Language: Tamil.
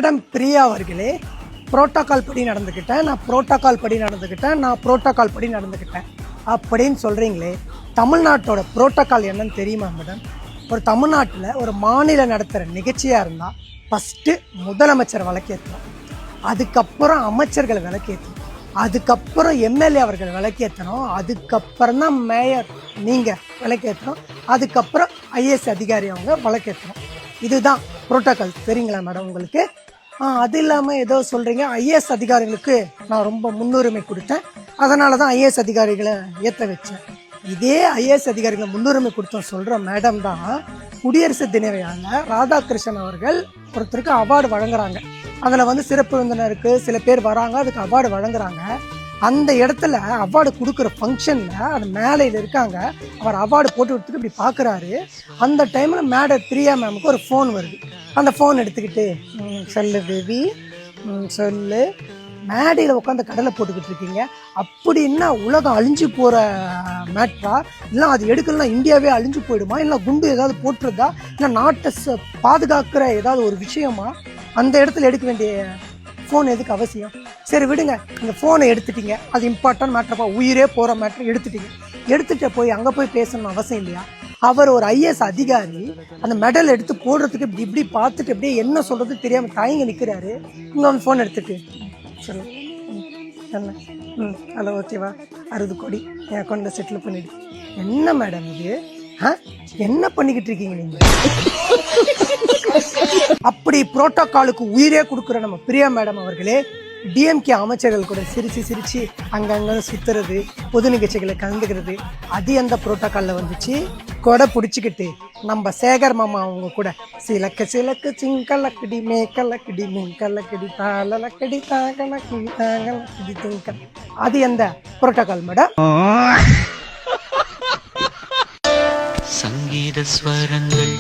மேடம் பிரியா அவர்களே, புரோட்டோகால் படி நடந்துக்கிட்டேன், நான் புரோட்டோகால் படி நடந்துக்கிட்டேன் அப்படின்னு சொல்கிறீங்களே, தமிழ்நாட்டோட புரோட்டோகால் என்னன்னு தெரியுமா மேடம்? ஒரு தமிழ்நாட்டில் ஒரு மாநிலம் நடத்துகிற நிகழ்ச்சியாக இருந்தால் ஃபஸ்ட்டு முதலமைச்சர் விளக்கேற்றணும், அதுக்கப்புறம் அமைச்சர்கள் விளக்கேற்றணும், அதுக்கப்புறம் எம்எல்ஏ அவர்கள் விளக்கேற்றணும், அதுக்கப்புறம் தான் மேயர் நீங்கள் விளக்கேற்றணும், அதுக்கப்புறம் ஐஏஎஸ் அதிகாரி அவங்க விளக்கேற்றணும். இதுதான் புரோட்டோகால். தெரியுங்களா மேடம் உங்களுக்கு? அது இல்லாமல் ஏதோ சொல்கிறீங்க, ஐஏஎஸ் அதிகாரிகளுக்கு நான் ரொம்ப முன்னுரிமை கொடுத்தேன், அதனால தான் ஐஏஎஸ் அதிகாரிகளை ஏற்ற வச்சேன். இதே ஐஏஎஸ் அதிகாரிகளை முன்னுரிமை கொடுத்தோம் சொல்கிற மேடம் தான் குடியரசு தின விழாவில் ராதாகிருஷ்ணன் அவர்கள் ஒருத்தருக்கு அவார்டு வழங்குறாங்க. அதில் சிறப்பு விருந்தினருக்கு சில பேர் வராங்க, அதுக்கு அவார்டு வழங்குறாங்க. அந்த இடத்துல அவார்டு கொடுக்குற ஃபங்க்ஷனில் அது மேலையில் இருக்காங்க, அவர் அவார்டு போட்டு கொடுத்துட்டு இப்படி பார்க்குறாரு. அந்த டைமில் மேடம் பிரியா மேமுக்கு ஒரு ஃபோன் வருது. அந்த ஃபோன் எடுத்துக்கிட்டு சொல்லு பேபி சொல்லு, மேடையில் உட்காந்து கடலை போட்டுக்கிட்டு இருக்கீங்க, அப்படின்னா உலகம் அழிஞ்சு போகிற மேட்ரா, இல்லை அது எடுக்கலாம் இந்தியாவே அழிஞ்சு போயிடுமா, இல்லை குண்டு ஏதாவது போட்டுருதா, இல்லை நாட்டை பாதுகாக்கிற ஏதாவது ஒரு விஷயமா, அந்த இடத்துல எடுக்க வேண்டிய ஃபோன் எதுக்கு அவசியம்? சரி விடுங்க, இந்த ஃபோனை எடுத்துட்டீங்க, அது இம்பார்ட்டன்ட் மேட்ரப்பா, உயிரே போகிற மேட்ரு எடுத்துகிட்ட போய் அங்கே போய் பேசணும்னு அவசியம் இல்லையா? அவர் ஒரு ஐஏஎஸ் அதிகாரி, அந்த மெடல் எடுத்து போடுறதுக்கு இப்படி பார்த்துட்டு அப்படியே என்ன சொல்கிறது தெரியாமல் தயங்கி நிற்கிறாரு. இங்கே ஃபோன் எடுத்துட்டு சொல்லு என்ன ஹலோ ஓகேவா, 60 கோடி என் அக்கௌண்ட்டில் செட்டில் பண்ணிடு. என்ன மேடம் இது? என்ன பண்ணிக்கிட்டு இருக்கீங்க நீங்கள்? அப்படி புரோட்டோகாலுக்கு உயிரே கொடுக்குற நம்ம பிரியா மேடம் அவர்களே, டிஎம்கே அமைச்சர்கள் கூட சிரிச்சு அங்கங்கே சுற்றுறது, பொது நிகழ்ச்சிகளை கலந்துக்கிறது, அது எந்த புரோட்டோகாலில் வந்துச்சு? கொடை பிடிச்சிக்கிட்டு நம்ம சேகர் மாமா அவங்க கூட சிலக்கு சிங்கலக்கடி மேக்கலக்கடி மீன்கலக்கடி தாளலக்கடி தாங்கலக்கடி தாங்கலக்கடி திங்கல், அது எந்த புரோட்டோகால் மேடம்? சங்கீத ஸ்வரங்கள்